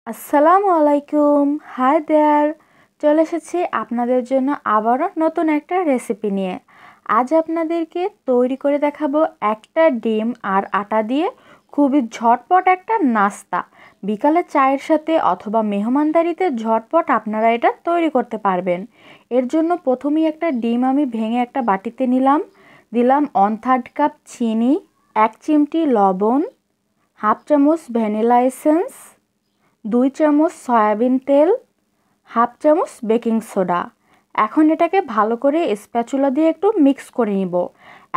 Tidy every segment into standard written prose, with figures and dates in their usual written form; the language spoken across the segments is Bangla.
আসসালামুআলাইকুম, হাই দেয়ার। চলে এসেছি আপনাদের জন্য আবারও নতুন একটা রেসিপি নিয়ে। আজ আপনাদেরকে তৈরি করে দেখাবো একটা ডিম আর আটা দিয়ে খুবই ঝটপট একটা নাস্তা। বিকালে চায়ের সাথে অথবা মেহমানদারিতে ঝটপট আপনারা এটা তৈরি করতে পারবেন। এর জন্য প্রথমেই একটা ডিম আমি ভেঙে একটা বাটিতে দিলাম 1/3 কাপ চিনি, 1 চিমটি লবণ, হাফ চামচ ভ্যানিলা এসেন্স, 2 চামচ সয়াবিন তেল, হাফ চামচ বেকিং সোডা। এখন এটাকে ভালো করে স্প্যাচুলা দিয়ে একটু মিক্স করে নিব।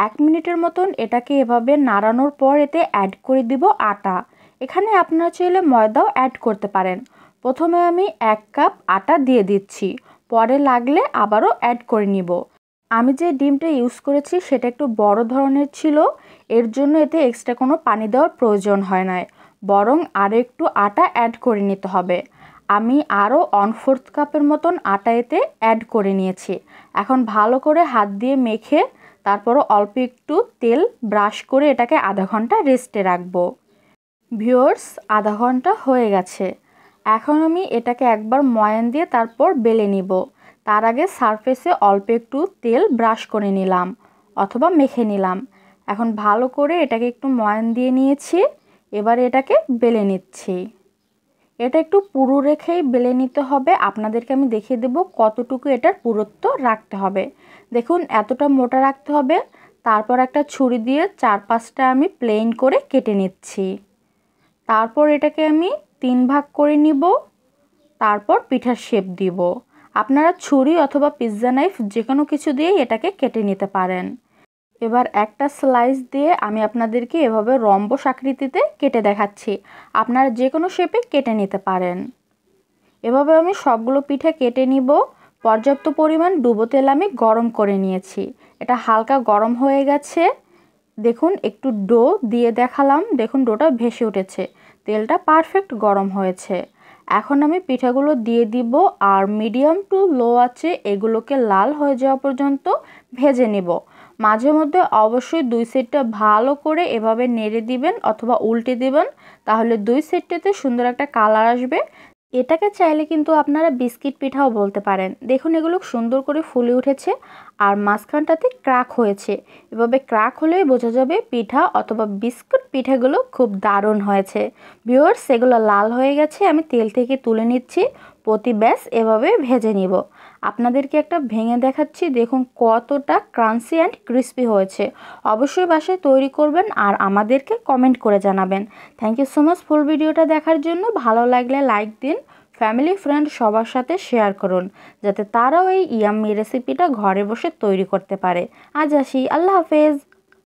1 মিনিটের মতন এটাকে এভাবে নাড়ানোর পর এতে অ্যাড করে দিব আটা। এখানে আপনারা চাইলে ময়দাও অ্যাড করতে পারেন। প্রথমে আমি 1 কাপ আটা দিয়ে দিচ্ছি, পরে লাগলে আবারও অ্যাড করে নিব। আমি যে ডিমটা ইউজ করেছি সেটা একটু বড় ধরনের ছিল, এর জন্য এতে এক্সট্রা কোনো পানি দেওয়ার প্রয়োজন হয় না, বরং আরও একটু আটা অ্যাড করে নিতে হবে। আমি আরও 1/4 কাপের মতন আটা এতে অ্যাড করে নিয়েছি। এখন ভালো করে হাত দিয়ে মেখে তারপরও অল্প একটু তেল ব্রাশ করে এটাকে আধা ঘন্টা রেস্টে রাখবো। ভিউয়ার্স, আধা ঘন্টা হয়ে গেছে। এখন আমি এটাকে একবার ময়ান দিয়ে তারপর বেলে নিব। তার আগে সারফেসে অল্প একটু তেল ব্রাশ করে নিলাম অথবা মেখে নিলাম। এখন ভালো করে এটাকে একটু ময়ান দিয়ে নিয়েছি। এবার এটাকে বেলে নিচ্ছি। এটা একটু পুরু রেখেই বেলে নিতে হবে। আপনাদেরকে আমি দেখিয়ে দেব কতটুকু এটার পুরুত্ব রাখতে হবে। দেখুন, এতটা মোটা রাখতে হবে। তারপর একটা ছুরি দিয়ে 4-5টা আমি প্লেন করে কেটে নিচ্ছি। তারপর এটাকে আমি 3 ভাগ করে নিব। তারপর পিঠার শেপ দিব। আপনারা ছুরি অথবা পিৎজা নাইফ যে কোনো কিছু দিয়েই এটাকে কেটে নিতে পারেন। এবার একটা স্লাইস দিয়ে আমি আপনাদেরকে এভাবে রম্বস আকৃতিতে কেটে দেখাচ্ছি। আপনারা যে কোনো শেপে কেটে নিতে পারেন। এভাবে আমি সবগুলো পিঠা কেটে নিব। পর্যাপ্ত পরিমাণ ডুবো তেল আমি গরম করে নিয়েছি। এটা হালকা গরম হয়ে গেছে। দেখুন, একটু ডো দিয়ে দেখালাম, দেখুন ডোটা ভেসে উঠেছে। তেলটা পারফেক্ট গরম হয়েছে। এখন আমি পিঠাগুলো দিয়ে দিব আর মিডিয়াম টু লো আছে এগুলোকে লাল হয়ে যাওয়া পর্যন্ত ভেজে নিব। মাঝে মধ্যে অবশ্যই 2 সাইডটা ভালো করে এভাবে নেড়ে দিবেন অথবা উল্টে দিবেন, তাহলে 2 সাইডটাতে সুন্দর একটা কালার আসবে। এটাকে চাইলে কিন্তু আপনারা বিস্কিট পিঠাও বলতে পারেন। দেখুন, এগুলো সুন্দর করে ফুলে উঠেছে আর মাঝখানটাতে ক্র্যাক হয়েছে। এভাবে ক্র্যাক হলেই বোঝা যাবে পিঠা অথবা বিস্কুট পিঠাগুলো খুব দারুণ হয়েছে। ভিউয়ার্স, এগুলো লাল হয়ে গেছে, আমি তেল থেকে তুলে নিচ্ছি। প্রতি ব্যাস এভাবে ভেজে নিব। আপনাদেরকে একটা ভেঙে দেখাচ্ছি, দেখুন কতটা ক্রাঞ্চি অ্যান্ড ক্রিস্পি হয়েছে। অবশ্যই বাসায় তৈরি করবেন আর আমাদেরকে কমেন্ট করে জানাবেন। থ্যাংক ইউ সো মাচ ফুল ভিডিওটা দেখার জন্য। ভালো লাগলে লাইক দিন, ফ্যামিলি ফ্রেন্ড সবার সাথে শেয়ার করুন, যাতে তারাও এই ইয়াম্মি রেসিপিটা ঘরে বসে তৈরি করতে পারে। আজ আসি, আল্লাহ হাফেজ।